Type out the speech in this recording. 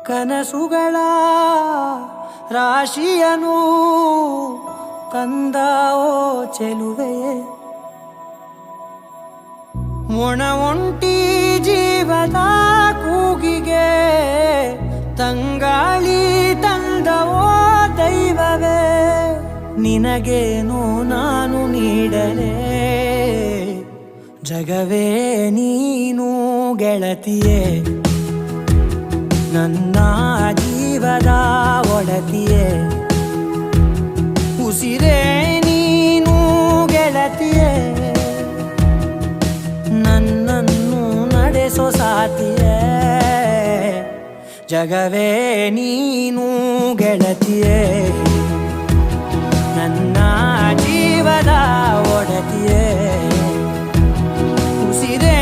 ಕನಸುಗಳ ರಾಶಿಯನು ತಂದ ಓ ಚೆಲುವೆಯೇ, ಒಣ ಒಂಟಿ ಜೀವದ ಕೂಗಿಗೆ ತಂಗಾಳಿ ತಂದವೋ ದೈವವೇ, ನಿನಗೇನು ನಾನು ನೀಡಲೇ ಜಗವೇ ನೀನು ಗೆಳತಿಯೇ, ನನ್ನ ಜೀವದ ಒಡತಿಯೇ, ಉಸಿರೇ ನೀನು ಗೆಳತಿಯೇ, ನನ್ನನ್ನು ನಡೆಸೋ ಸಾತಿಯೇ, ಜಗವೇ ನೀನು ಗೆಳತಿಯೇ, ನನ್ನ ಜೀವದ ಒಡತಿಯೇ, ಉಸಿರೇ